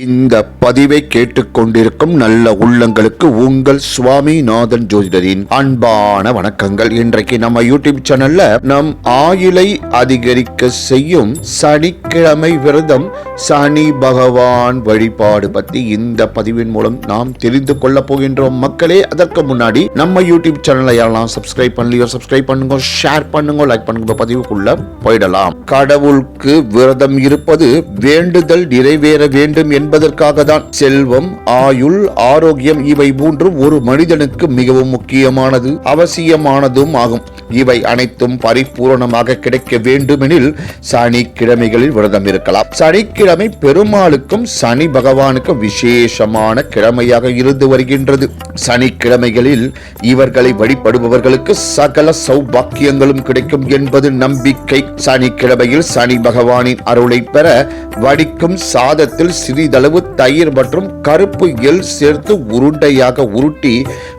இந்த பதிவை கேட்டுக்கொண்டிருக்கும் நல்ல உள்ளங்களுக்கு உங்கள் சுவாமிநாதன் ஜோதிடரின் அன்பான வணக்கங்கள். இன்றைக்கு நம்ம யூடியூப் சேனல்ல நம் ஆயுளை அதிகரிக்க செய்யும் சனிக்கிழமை விரதம், சனி பகவான் வழிபாடு பத்தி இந்த பதிவின் மூலம் நாம் தெரிந்து கொள்ள போகின்றோம். மக்களே, அதற்கு முன்னாடி நம்ம யூடியூப் சேனலை யாரெல்லாம் சப்ஸ்கிரைப் பண்ணலையோ சப்ஸ்கிரைப் பண்ணுங்க, ஷேர் பண்ணுங்க, லைக் பண்ணுங்க. பதிவுக்குள்ள போயிடலாம். கடவுளுக்கு விரதம் இருப்பது வேண்டுதல் நிறைவேற வேண்டும் என்பதற்காக தான். செல்வம், ஆயுள், ஆரோக்கியம் இவை மூன்றும் ஒரு மனிதனுக்கு மிகவும் முக்கியமானது, அவசியமானதும் ஆகும். இவை அனைத்தும் பரிபூரணமாக கிடைக்க வேண்டுமெனில் சனிக்கிழமைகளில் விரதம் இருக்கலாம். சனிக்கிழமை பெருமாளுக்கும் சனி பகவானுக்கும் விசேஷமான கிழமையாக இருந்து வருகின்றது. சனிக்கிழமைகளில் இவர்களை வழிபடுபவர்களுக்கு சகல சௌபாக்கியங்களும் கிடைக்கும் என்பது நம்பிக்கை. சனிக்கிழமையில் சனி பகவானின் அருளை பெற வடிக்கும் சாதத்தில் சிறிதளவு தயிர் மற்றும் கருப்பு எள் சேர்த்து உருண்டையாக உருட்டி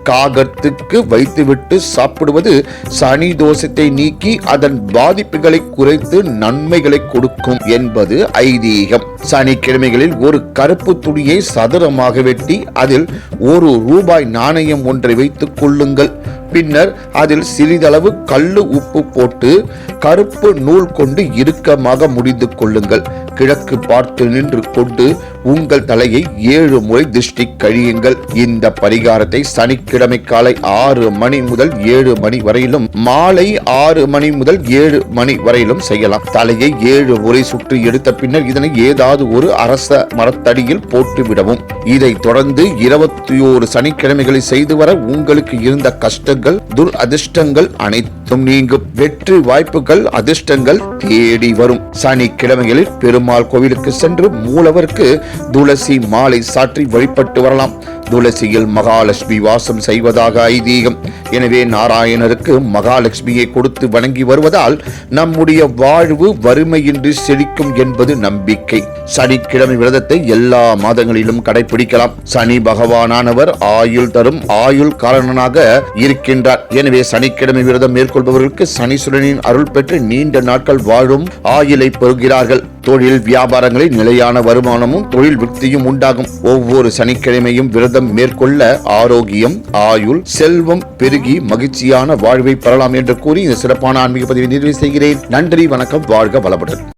காகத்துக்கு வைத்துவிட்டு சாப்பிடுவது சனி தோஷத்தை நீக்கி அதன் பாதிப்புகளை குறைத்து நன்மைகளை கொடுக்கும் என்பது ஐதீகம். சனிக்கிழமைகளில் ஒரு கருப்பு துணியை சதுரமாக வெட்டி அதில் ₹1 நாணயம் ஒன்றை வைத்துக் கொள்ளுங்கள். பின்னர் அதில் சிறிதளவு கல்லு உப்பு போட்டு கருப்பு நூல் கொண்டு இறுக்கமாக முடிந்து கொள்ளுங்கள். கிழக்கு பார்த்து நின்று கொண்டு உங்கள் தலையை 7 முறை திருஷ்டி கழியுங்கள். இந்த பரிகாரத்தை சனிக்கிழமை காலை 6 மணி முதல் 7 மணி வரையிலும், மாலை 6 மணி முதல் 7 மணி வரையிலும் செய்யலாம். தலையை 7 முறை சுற்றி எடுத்த பின்னர் இதனை ஏதாவது ஒரு அரச மரத்தடியில் போட்டு விடவும். இதை தொடர்ந்து 21 சனிக்கிழமைகளை செய்து வர உங்களுக்கு இருந்த கஷ்டங்கள், துரதிர்ஷ்டங்கள் அனைத்தும் நீங்கும். வெற்றி வாய்ப்புகள், அதிர்ஷ்டங்கள் தேடி வரும். சனிக்கிழமைகளில் பெருமாள் கோவிலுக்கு சென்று மூலவருக்கு துளசி மாலை சாற்றி வழிபட்டு வரலாம். துளசியில் மகாலட்சுமி வாசம் செய்வதாக ஐதீகம். எனவே நாராயணருக்கு மகாலட்சுமியை கொடுத்து வணங்கி வருவதால் நம்முடைய வாழ்வு வறுமையின்றி செழிக்கும் என்பது நம்பிக்கை. சனிக்கிழமை விரதத்தை எல்லா மாதங்களிலும் கடைபிடிக்கலாம். சனி பகவானானவர் ஆயுள் தரும் ஆயுள் காரணனாக இருக்கின்றார். எனவே சனிக்கிழமை விரதம் மேற்கொள்பவர்களுக்கு சனீஸ்வரனின் அருள் பெற்று நீண்ட நாட்கள் வாழும் ஆயுளை பெறுகிறார்கள். தொழில் வியாபாரங்களில் நிலையான வருமானமும் தொழில் விருத்தியும் உண்டாகும். ஒவ்வொரு சனிக்கிழமையும் விரதம் மேற்கொள்ள ஆரோக்கியம், ஆயுள், செல்வம் பெருகி மகிழ்ச்சியான வாழ்வை பெறலாம் என்று கூறி இந்த சிறப்பான ஆன்மீக பதிவை நிறைவு செய்கிறேன். நன்றி, வணக்கம், வாழ்க வளமுடன்.